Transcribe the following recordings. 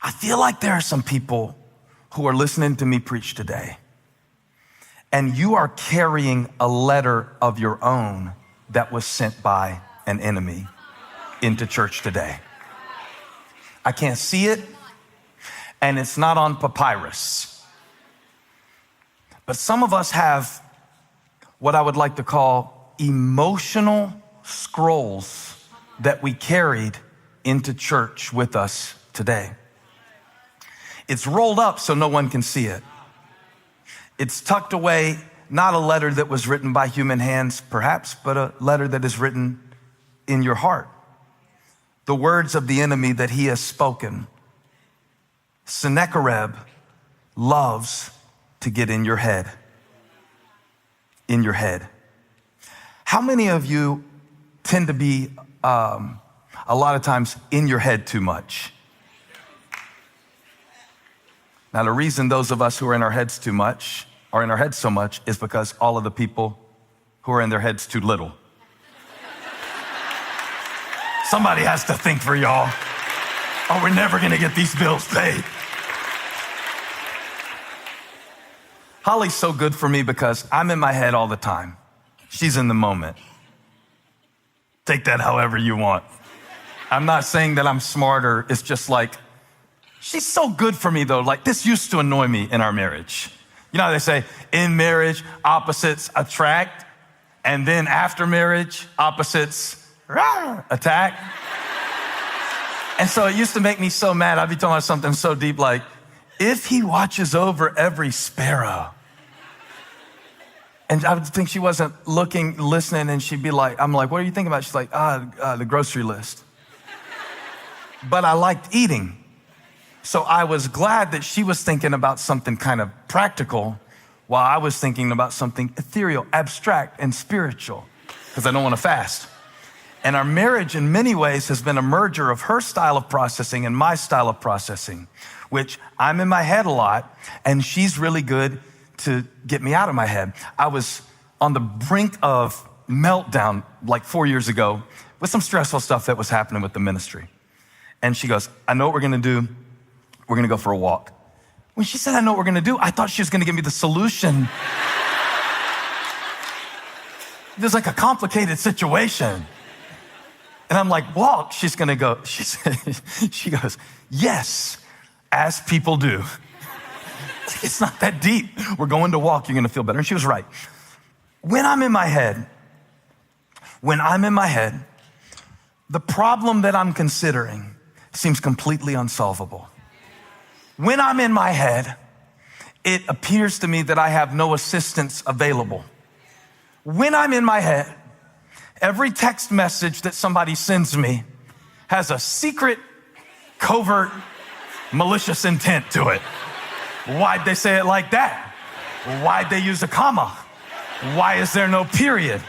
I feel like there are some people who are listening to me preach today, and you are carrying a letter of your own that was sent by an enemy into church today. I can't see it, and it's not on papyrus. But some of us have what I would like to call emotional scrolls that we carried into church with us today. It's rolled up so no one can see it. It's tucked away, not a letter that was written by human hands, perhaps, but a letter that is written in your heart. The words of the enemy that he has spoken. Sennacherib loves to get in your head. In your head. How many of you tend to be, a lot of times, in your head too much? Now, the reason those of us who are in our heads too much are in our heads so much is because all of the people who are in their heads too little. Somebody has to think for y'all, or we're never gonna get these bills paid. Holly's so good for me because I'm in my head all the time. She's in the moment. Take that however you want. I'm not saying that I'm smarter. It's just like, she's so good for me though. Like, this used to annoy me in our marriage. You know how they say, in marriage, opposites attract, and then after marriage, opposites attack. And so it used to make me so mad. I'd be talking about something so deep like, if he watches over every sparrow. And I would think she wasn't listening, and she'd be like, I'm like, what are you thinking about? She's like, the grocery list. But I liked eating. So I was glad that she was thinking about something kind of practical while I was thinking about something ethereal, abstract, and spiritual, because I don't want to fast. And our marriage in many ways has been a merger of her style of processing and my style of processing, which I'm in my head a lot, and she's really good to get me out of my head. I was on the brink of meltdown like 4 years ago with some stressful stuff that was happening with the ministry. And she goes, I know what we're going to do. We're going to go for a walk. When she said, I know what we're going to do, I thought she was going to give me the solution. There's like a complicated situation. And I'm like, walk. She's going to go. She goes, yes, as people do. It's not that deep. We're going to walk. You're going to feel better. And she was right. When I'm in my head, the problem that I'm considering seems completely unsolvable. When I'm in my head, it appears to me that I have no assistance available. When I'm in my head, every text message that somebody sends me has a secret, covert, malicious intent to it. Why'd they say it like that? Why'd they use a comma? Why is there no period?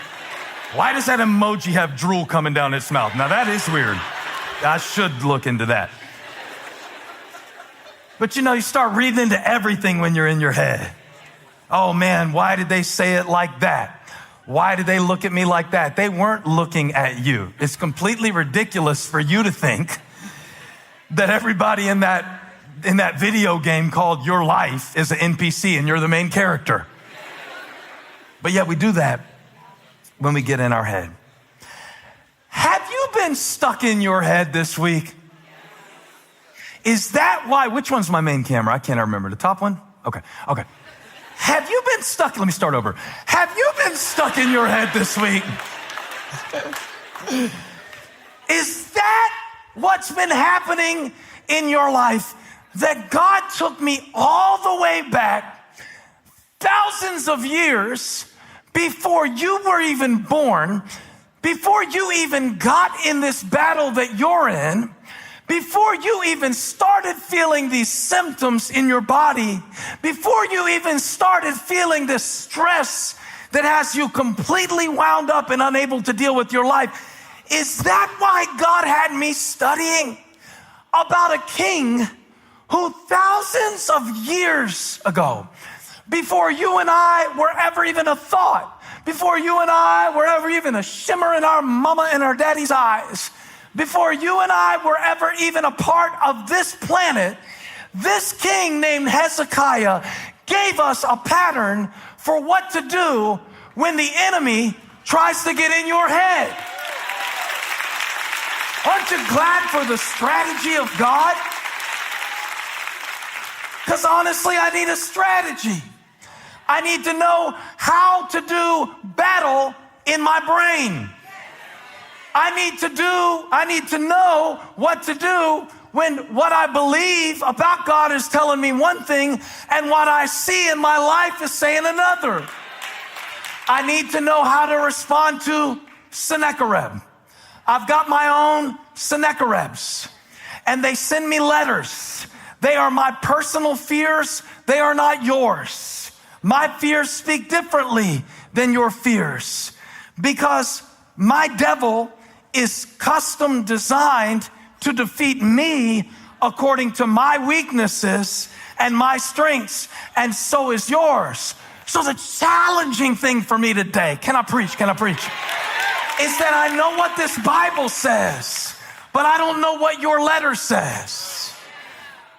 Why does that emoji have drool coming down its mouth? Now that is weird. I should look into that. But you start reading into everything when you're in your head. Oh man, why did they say it like that? Why did they look at me like that? They weren't looking at you. It's completely ridiculous for you to think that everybody in that video game called your life is an NPC and you're the main character. But yet we do that when we get in our head. Have you been stuck in your head this week? Is that why? Which one's my main camera? I can't remember. The top one? Okay. Have you been stuck? Let me start over. Have you been stuck in your head this week? Is that what's been happening in your life? That God took me all the way back thousands of years before you were even born, before you even got in this battle that you're in, before you even started feeling these symptoms in your body, before you even started feeling this stress that has you completely wound up and unable to deal with your life. Is that why God had me studying about a king who thousands of years ago, before you and I were ever even a thought, before you and I were ever even a shimmer in our mama and our daddy's eyes, Before you and I were ever even a part of this planet, this king named Hezekiah gave us a pattern for what to do when the enemy tries to get in your head. Aren't you glad for the strategy of God? Because honestly, I need a strategy. I need to know how to do battle in my brain. I need to know what to do when what I believe about God is telling me one thing and what I see in my life is saying another. I need to know how to respond to Sennacherib. I've got my own Sennacheribs, and they send me letters. They are my personal fears. They are not yours. My fears speak differently than your fears, because my devil is custom designed to defeat me according to my weaknesses and my strengths, and so is yours. So the challenging thing for me today, can I preach, is that I know what this Bible says, but I don't know what your letter says.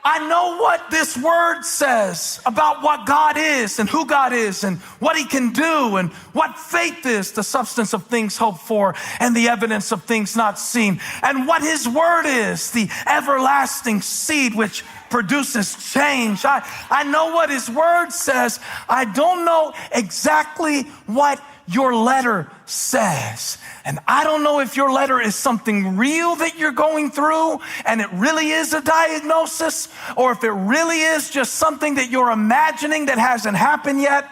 I know what this word says about what God is and who God is and what he can do and what faith is, the substance of things hoped for and the evidence of things not seen, and what his word is, the everlasting seed which produces change. I know what his word says. I don't know exactly what your letter says. And I don't know if your letter is something real that you're going through and it really is a diagnosis, or if it really is just something that you're imagining that hasn't happened yet.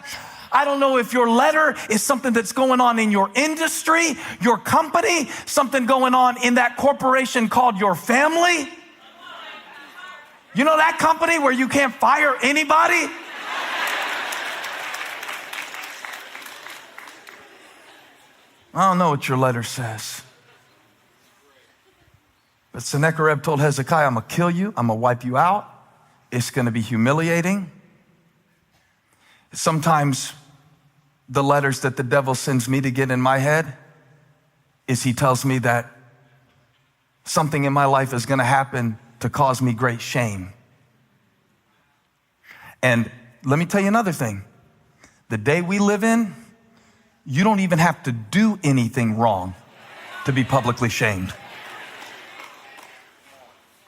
I don't know if your letter is something that's going on in your industry, your company, something going on in that corporation called your family. You know that company where you can't fire anybody? I don't know what your letter says. But Sennacherib told Hezekiah, I'm going to kill you. I'm going to wipe you out. It's going to be humiliating. Sometimes the letters that the devil sends me to get in my head is he tells me that something in my life is going to happen to cause me great shame. And let me tell you another thing. The day we live in, you don't even have to do anything wrong to be publicly shamed.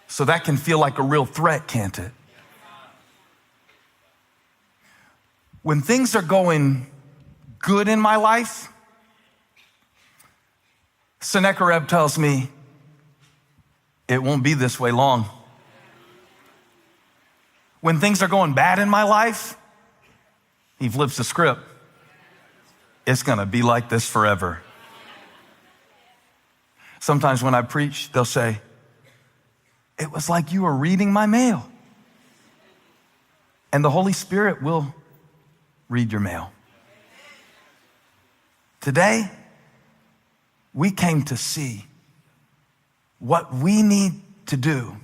So that can feel like a real threat, can't it? When things are going good in my life, Sennacherib tells me it won't be this way long. When things are going bad in my life, he flips the script. It's going to be like this forever. Sometimes when I preach, they'll say, it was like you were reading my mail. And the Holy Spirit will read your mail. Today, we came to see what we need to do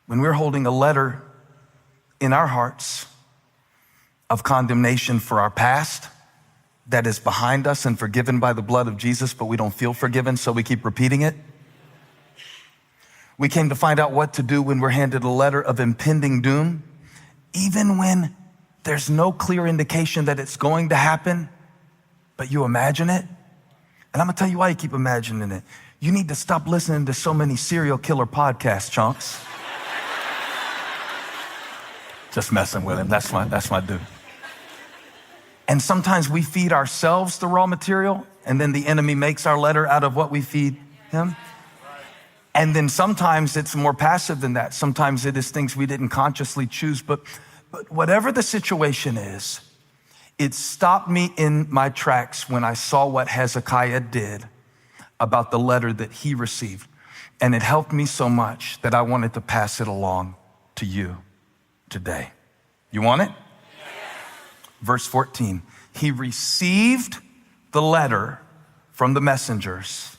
when we're holding a letter in our hearts of condemnation for our past that is behind us and forgiven by the blood of Jesus, but we don't feel forgiven, so we keep repeating it. We came to find out what to do when we're handed a letter of impending doom, even when there's no clear indication that it's going to happen, but you imagine it. And I'm gonna tell you why you keep imagining it. You need to stop listening to so many serial killer podcasts, chunks. Just messing with him, that's my dude. And sometimes we feed ourselves the raw material, and then the enemy makes our letter out of what we feed him. And then sometimes it's more passive than that. Sometimes it is things we didn't consciously choose, but whatever the situation is, it stopped me in my tracks when I saw what Hezekiah did about the letter that he received. And it helped me so much that I wanted to pass it along to you today. You want it? Verse 14, he received the letter from the messengers,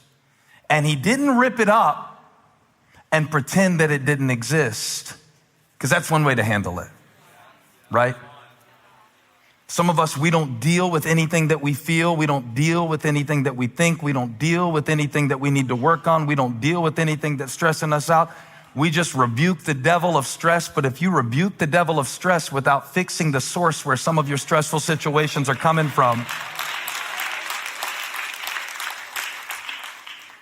and he didn't rip it up and pretend that it didn't exist, because that's one way to handle it, right? Some of us, we don't deal with anything that we feel. We don't deal with anything that we think. We don't deal with anything that we need to work on. We don't deal with anything that's stressing us out. We just rebuke the devil of stress. But if you rebuke the devil of stress without fixing the source where some of your stressful situations are coming from,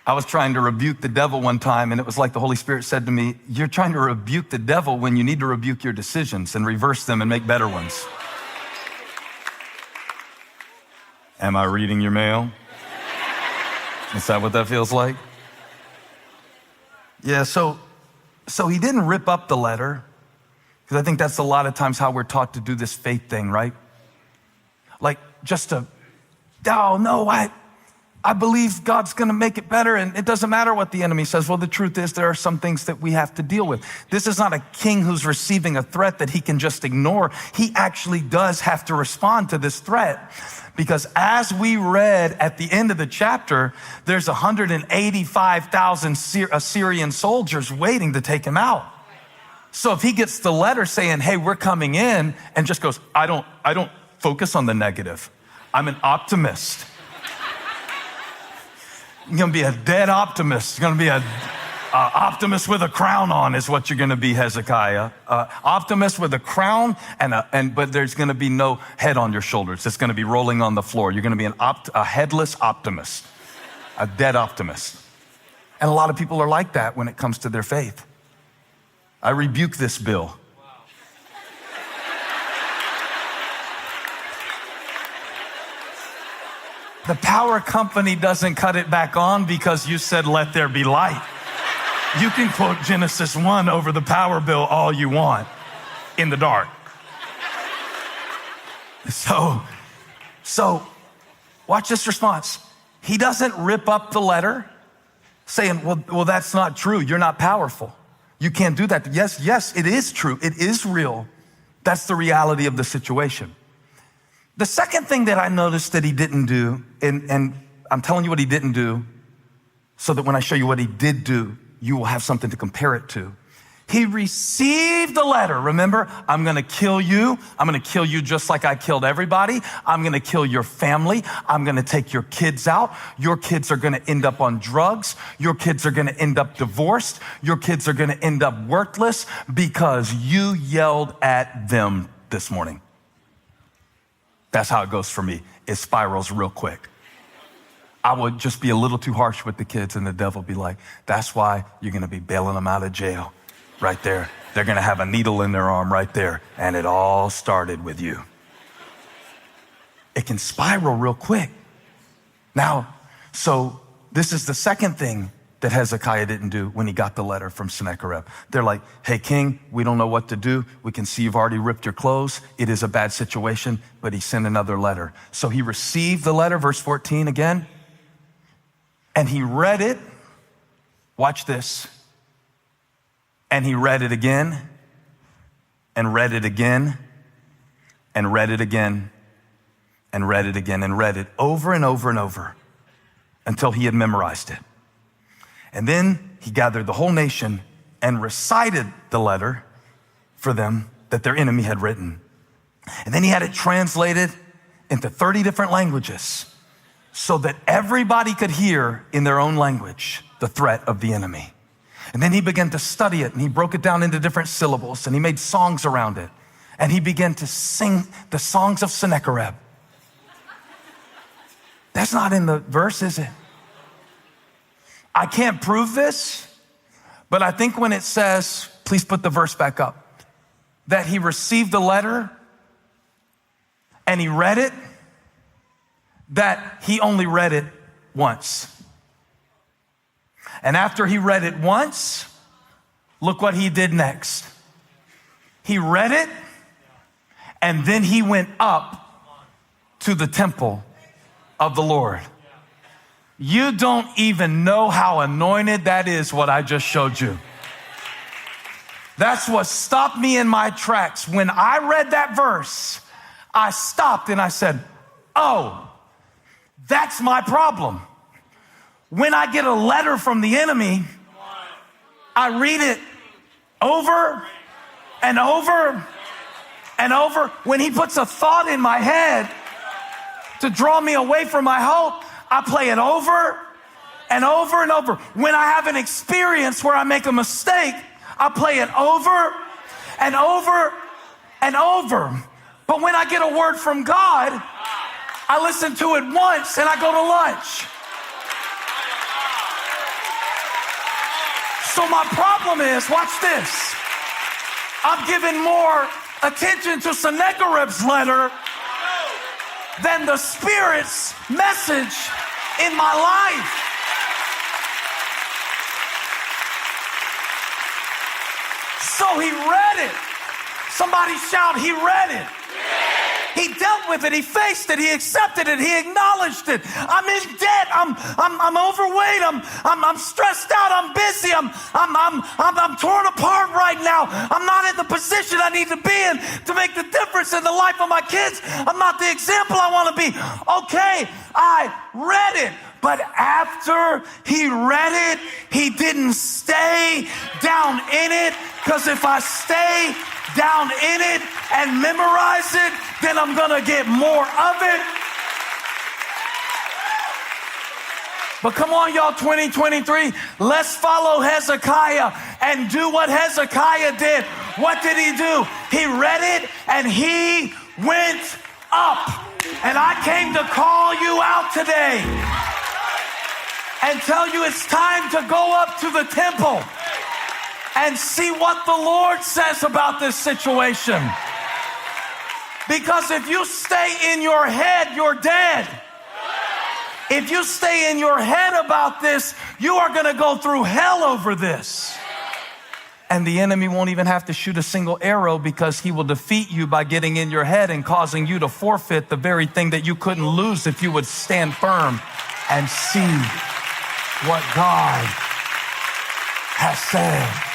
I was trying to rebuke the devil one time, and it was like the Holy Spirit said to me, you're trying to rebuke the devil when you need to rebuke your decisions and reverse them and make better ones. Am I reading your mail? Is that what that feels like? Yeah, so he didn't rip up the letter, because I think that's a lot of times how we're taught to do this faith thing, right? Like just to, oh no, I believe God's going to make it better, and it doesn't matter what the enemy says. Well, the truth is there are some things that we have to deal with. This is not a king who's receiving a threat that he can just ignore. He actually does have to respond to this threat, because as we read at the end of the chapter, there's 185,000 Assyrian soldiers waiting to take him out. So if he gets the letter saying, hey, we're coming in, and just goes, I don't focus on the negative. I'm an optimist. You're going to be a dead optimist. You're going to be a optimist with a crown on is what you're going to be, Hezekiah. Optimist with a crown, but there's going to be no head on your shoulders. It's going to be rolling on the floor. You're going to be a headless optimist, a dead optimist. And a lot of people are like that when it comes to their faith. I rebuke this bill. The power company doesn't cut it back on because you said, let there be light. You can quote Genesis 1 over the power bill all you want in the dark. So watch this response. He doesn't rip up the letter saying, well, that's not true. You're not powerful. You can't do that. Yes, it is true. It is real. That's the reality of the situation. The second thing that I noticed that he didn't do, and I'm telling you what he didn't do, so that when I show you what he did do, you will have something to compare it to. He received the letter. Remember, I'm going to kill you. I'm going to kill you just like I killed everybody. I'm going to kill your family. I'm going to take your kids out. Your kids are going to end up on drugs. Your kids are going to end up divorced. Your kids are going to end up worthless because you yelled at them this morning. That's how it goes for me. It spirals real quick. I would just be a little too harsh with the kids, and the devil be like, that's why you're going to be bailing them out of jail right there. They're going to have a needle in their arm right there. And it all started with you. It can spiral real quick. Now, so this is the second thing that Hezekiah didn't do when he got the letter from Sennacherib. They're like, hey, king, we don't know what to do. We can see you've already ripped your clothes. It is a bad situation, but he sent another letter. So he received the letter, verse 14 again, and he read it. Watch this. And he read it again, and read it again, and read it again, and read it again, and read it over and over and over until he had memorized it. And then he gathered the whole nation and recited the letter for them that their enemy had written. And then he had it translated into 30 different languages so that everybody could hear in their own language the threat of the enemy. And then he began to study it, and he broke it down into different syllables, and he made songs around it. And he began to sing the songs of Sennacherib. That's not in the verse, is it? I can't prove this, but I think when it says, please put the verse back up, that he received the letter and he read it, that he only read it once. And after he read it once, look what he did next. He read it, and then he went up to the temple of the Lord. You don't even know how anointed that is, what I just showed you. That's what stopped me in my tracks. When I read that verse, I stopped and I said, oh, that's my problem. When I get a letter from the enemy, I read it over and over and over. When he puts a thought in my head to draw me away from my hope, I play it over and over and over. When I have an experience where I make a mistake, I play it over and over and over. But when I get a word from God, I listen to it once and I go to lunch. So my problem is, watch this. I'm giving more attention to Sennacherib's letter than the Spirit's message in my life. So he read it. Somebody shout, he read it. He dealt with it. He faced it. He accepted it. He acknowledged it. I'm in debt. I'm overweight. I'm stressed out. I'm busy. I'm torn apart right now. I'm not in the position I need to be in to make the difference in the life of my kids. I'm not the example I want to be. Okay, I read it. But after he read it, he didn't stay down in it. Because if I stay down in it and memorize it, then I'm going to get more of it. But come on, y'all, 2023, let's follow Hezekiah and do what Hezekiah did. What did he do? He read it and he went up. And I came to call you out today and tell you it's time to go up to the temple and see what the Lord says about this situation. Because if you stay in your head, you're dead. If you stay in your head about this, you are going to go through hell over this. And the enemy won't even have to shoot a single arrow because he will defeat you by getting in your head and causing you to forfeit the very thing that you couldn't lose if you would stand firm and see what God has said.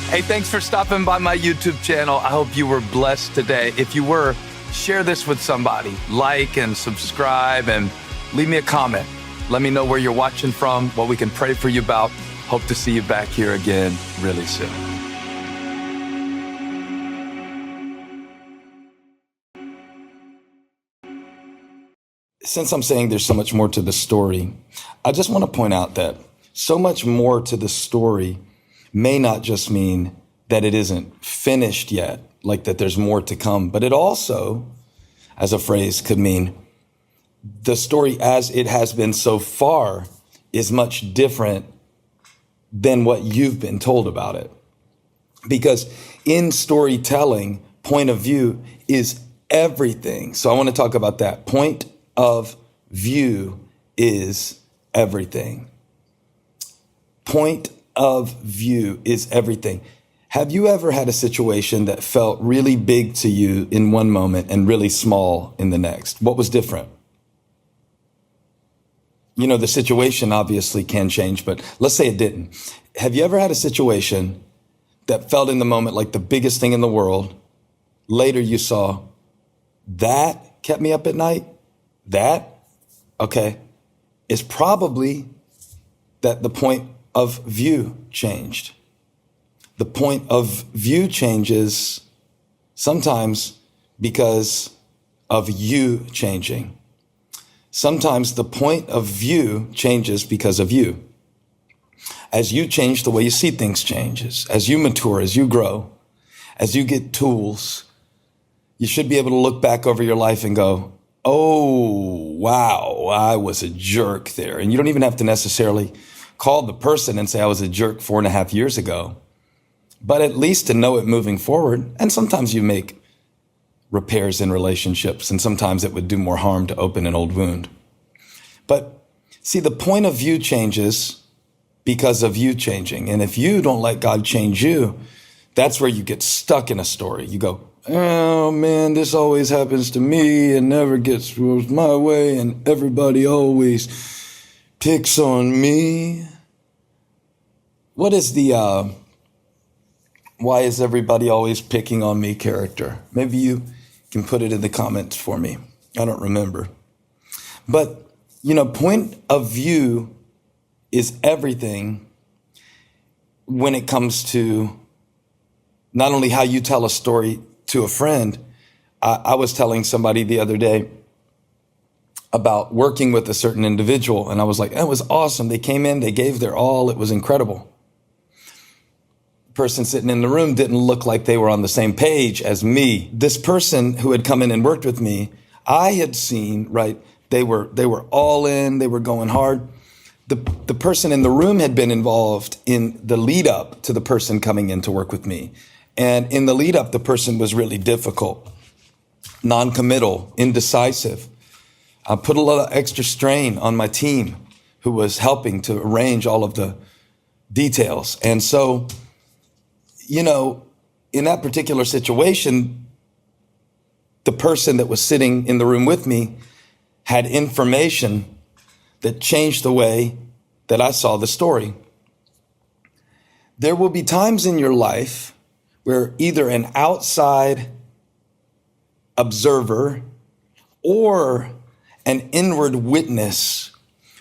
Hey, thanks for stopping by my YouTube channel. I hope you were blessed today. If you were, share this with somebody. Like and subscribe and leave me a comment. Let me know where you're watching from, what we can pray for you about. Hope to see you back here again really soon. Since I'm saying there's so much more to the story, I just want to point out that so much more to the story may not just mean that it isn't finished yet, like that there's more to come, but it also, as a phrase, could mean the story as it has been so far is much different than what you've been told about it. Because in storytelling, point of view is everything. So I want to talk about that. Point of view is everything. Point of view is everything. Have you ever had a situation that felt really big to you in one moment and really small in the next? What was different? You know, the situation obviously can change, but let's say it didn't. Have you ever had a situation that felt in the moment like the biggest thing in the world? Later you saw, that kept me up at night? That? Okay. It's probably that the point of view changed. The point of view changes sometimes because of you changing. Sometimes the point of view changes because of you. As you change, the way you see things changes. As you mature, as you grow, as you get tools, you should be able to look back over your life and go, oh, wow, I was a jerk there. And you don't even have to necessarily call the person and say, I was a jerk 4.5 years ago. But at least to know it moving forward. And sometimes you make repairs in relationships, and sometimes it would do more harm to open an old wound. But see, the point of view changes because of you changing. And if you don't let God change you, that's where you get stuck in a story. You go, oh man, this always happens to me and never gets my way, and everybody always picks on me. What is the why is everybody always picking on me character? Maybe you can put it in the comments for me. I don't remember. But, you know, point of view is everything when it comes to not only how you tell a story to a friend. I was telling somebody the other day about working with a certain individual, and I was like, it was awesome. They came in, they gave their all. It was incredible. The person sitting in the room didn't look like they were on the same page as me. This person who had come in and worked with me, I had seen, right, they were all in, they were going hard. The person in the room had been involved in the lead up to the person coming in to work with me. And in the lead up, the person was really difficult, non-committal, indecisive. I put a lot of extra strain on my team who was helping to arrange all of the details. And so, you know, in that particular situation, the person that was sitting in the room with me had information that changed the way that I saw the story. There will be times in your life where either an outside observer or an inward witness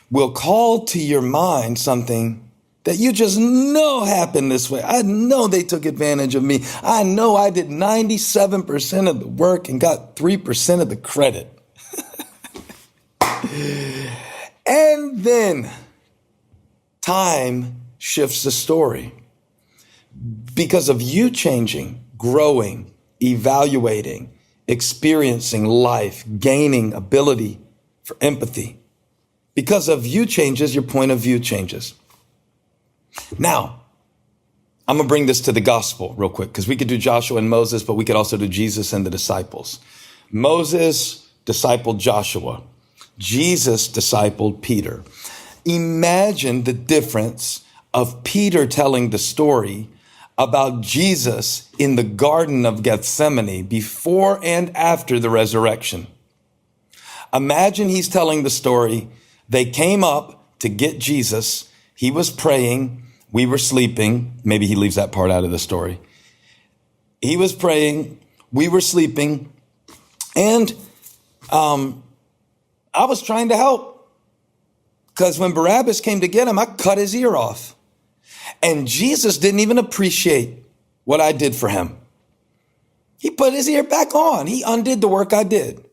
will call to your mind something that you just know happened this way. I know they took advantage of me. I know I did 97% of the work and got 3% of the credit. And then time shifts the story. Because of you changing, growing, evaluating, experiencing life, gaining ability for empathy. Because of you changes, your point of view changes. Now, I'm going to bring this to the gospel real quick, because we could do Joshua and Moses, but we could also do Jesus and the disciples. Moses discipled Joshua. Jesus discipled Peter. Imagine the difference of Peter telling the story about Jesus in the Garden of Gethsemane before and after the resurrection. Imagine he's telling the story. They came up to get Jesus. He was praying. We were sleeping. Maybe he leaves that part out of the story. He was praying. We were sleeping. And I was trying to help, because when Barabbas came to get him, I cut his ear off. And Jesus didn't even appreciate what I did for him. He put his ear back on. He undid the work I did.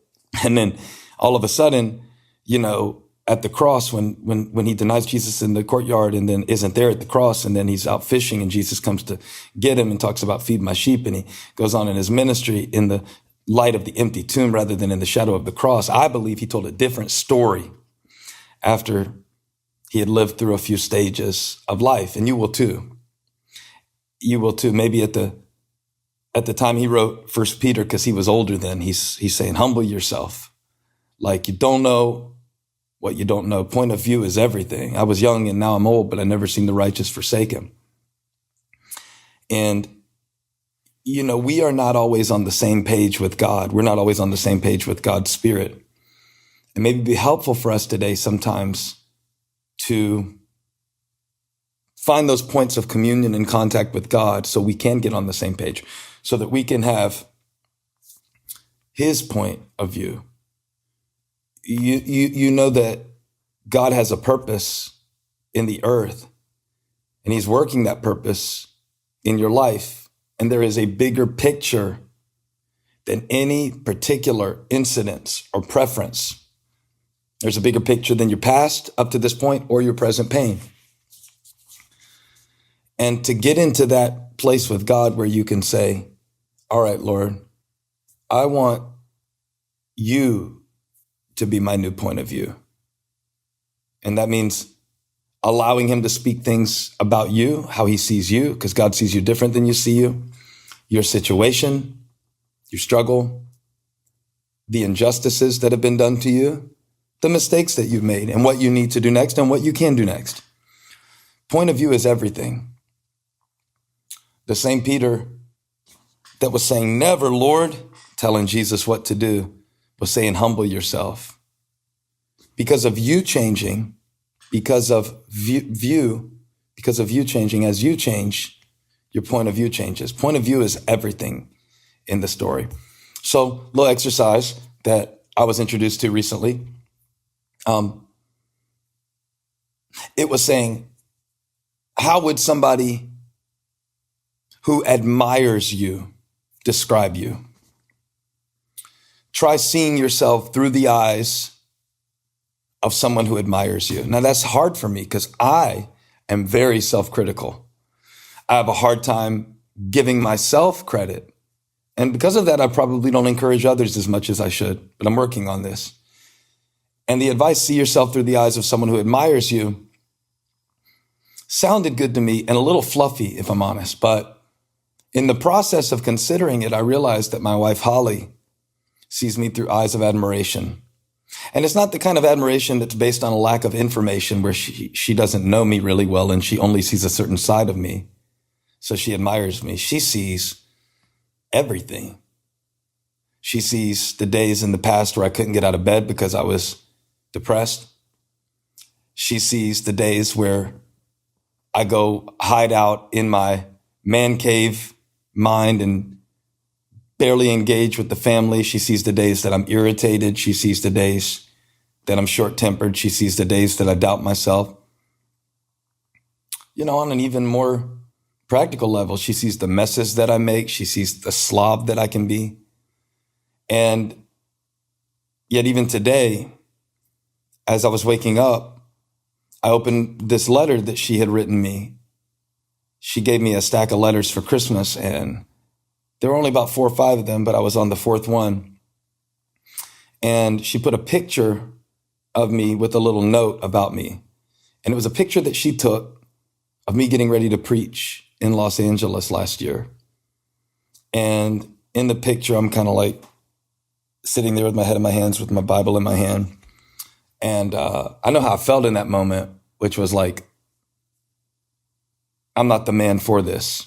And then all of a sudden, you know, at the cross, when he denies Jesus in the courtyard and then isn't there at the cross, and then he's out fishing and Jesus comes to get him and talks about feed my sheep, and he goes on in his ministry in the light of the empty tomb rather than in the shadow of the cross. I believe he told a different story after he had lived through a few stages of life. And you will too. You will too. Maybe at the time he wrote First Peter, because he was older then, he's saying, humble yourself. Like, you don't know what you don't know. Point of view is everything. I was young and now I'm old, but I never seen the righteous forsaken. And you know, we are not always on the same page with God. We're not always on the same page with God's Spirit. And maybe it'd be helpful for us today sometimes to find those points of communion and contact with God so we can get on the same page, so that we can have his point of view. You know that God has a purpose in the earth, and he's working that purpose in your life. And there is a bigger picture than any particular incident or preference. There's a bigger picture than your past up to this point or your present pain. And to get into that place with God where you can say, all right, Lord, I want you to be my new point of view. And that means allowing him to speak things about you, how he sees you, because God sees you different than you see you, your situation, your struggle, the injustices that have been done to you, the mistakes that you've made, and what you need to do next and what you can do next. Point of view is everything. The same Peter that was saying, never, Lord, telling Jesus what to do, was saying, humble yourself. Because of you changing, because of because of you changing, as you change, your point of view changes. Point of view is everything in the story. So, little exercise that I was introduced to recently. It was saying, how would somebody who admires you describe you? try seeing yourself through the eyes of someone who admires you. Now that's hard for me because I am very self-critical. I have a hard time giving myself credit. And because of that, I probably don't encourage others as much as I should, but I'm working on this. And the advice, see yourself through the eyes of someone who admires you, sounded good to me and a little fluffy, if I'm honest. But in the process of considering it, I realized that my wife, Holly, sees me through eyes of admiration. And it's not the kind of admiration that's based on a lack of information where she doesn't know me really well and she only sees a certain side of me. So she admires me. She sees everything. She sees the days in the past where I couldn't get out of bed because I was depressed. She sees the days where I go hide out in my man cave mind and barely engage with the family. She sees the days that I'm irritated. She sees the days that I'm short-tempered. She sees the days that I doubt myself. On an even more practical level, she sees the messes that I make. She sees the slob that I can be. And yet even today, as I was waking up, I opened this letter that she had written me. She gave me a stack of letters for Christmas, and there were only about 4 or 5 of them, but I was on the 4th one. And she put a picture of me with a little note about me. And it was a picture that she took of me getting ready to preach in Los Angeles last year. And in the picture, I'm kind of like sitting there with my head in my hands, with my Bible in my hand. And I know how I felt in that moment, which was like, I'm not the man for this.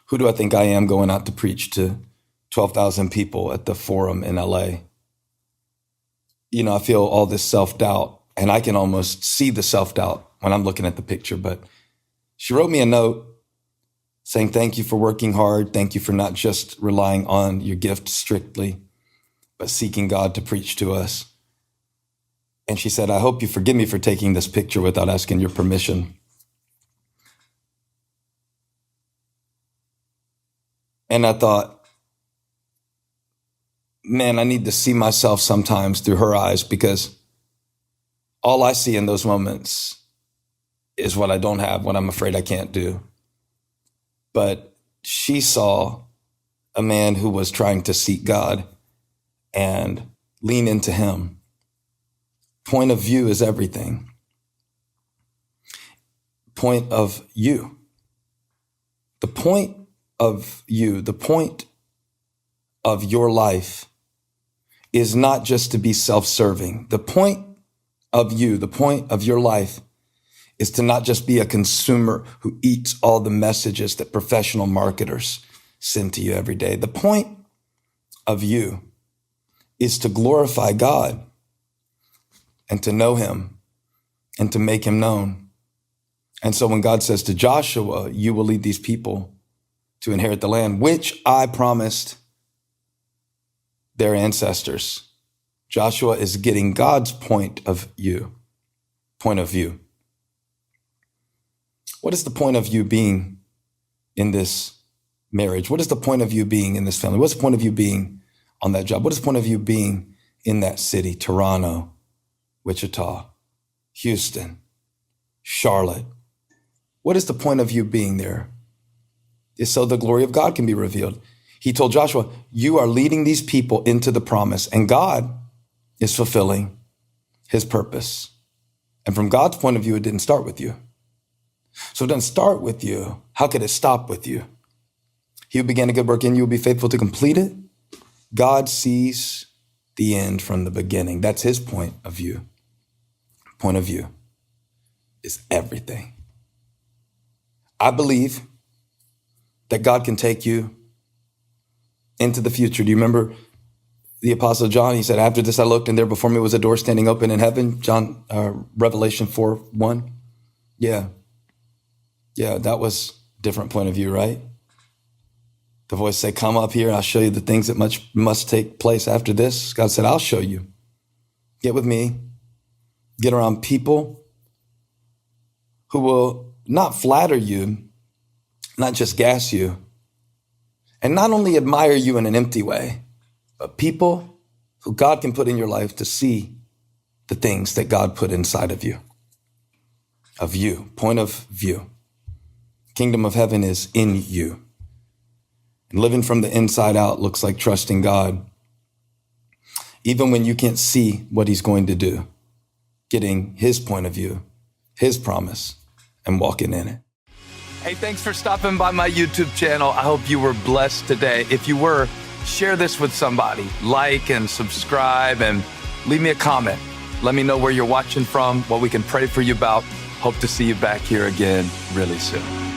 Who do I think I am going out to preach to 12,000 people at the Forum in LA? I feel all this self-doubt, and I can almost see the self-doubt when I'm looking at the picture. But she wrote me a note saying, thank you for working hard. Thank you for not just relying on your gift strictly, but seeking God to preach to us. And she said, I hope you forgive me for taking this picture without asking your permission. And I thought, man, I need to see myself sometimes through her eyes, because all I see in those moments is what I don't have, what I'm afraid I can't do. But she saw a man who was trying to seek God and lean into him. Point of view is everything. Point of you. The point of you, the point of your life is not just to be self-serving. The point of you, the point of your life is to not just be a consumer who eats all the messages that professional marketers send to you every day. The point of you is to glorify God and to know him and to make him known. And so when God says to Joshua, you will lead these people to inherit the land, which I promised their ancestors, Joshua is getting God's point of view. What is the point of you being in this marriage? What is the point of you being in this family? What's the point of you being on that job? What is the point of you being in that city, Toronto, Wichita, Houston, Charlotte? What is the point of you being there? It's so the glory of God can be revealed. He told Joshua, you are leading these people into the promise, and God is fulfilling his purpose. And from God's point of view, it didn't start with you. So it doesn't start with you. How could it stop with you? He who began a good work in you will be faithful to complete it. God sees the end from the beginning. That's his point of view. Point of view is everything. I believe that God can take you into the future. Do you remember the Apostle John? He said, after this I looked, and there before me was a door standing open in heaven. Revelation 4:1. Yeah, that was a different point of view, right? The voice said, come up here, I'll show you the things that must take place after this. God said, I'll show you. Get with me. Get around people who will not flatter you, not just gas you, and not only admire you in an empty way, but people who God can put in your life to see the things that God put inside of you. Point of view. Kingdom of heaven is in you. And living from the inside out looks like trusting God, even when you can't see what he's going to do, getting his point of view, his promise, and walking in it. Hey, thanks for stopping by my YouTube channel. I hope you were blessed today. If you were, share this with somebody. Like and subscribe and leave me a comment. Let me know where you're watching from, what we can pray for you about. Hope to see you back here again really soon.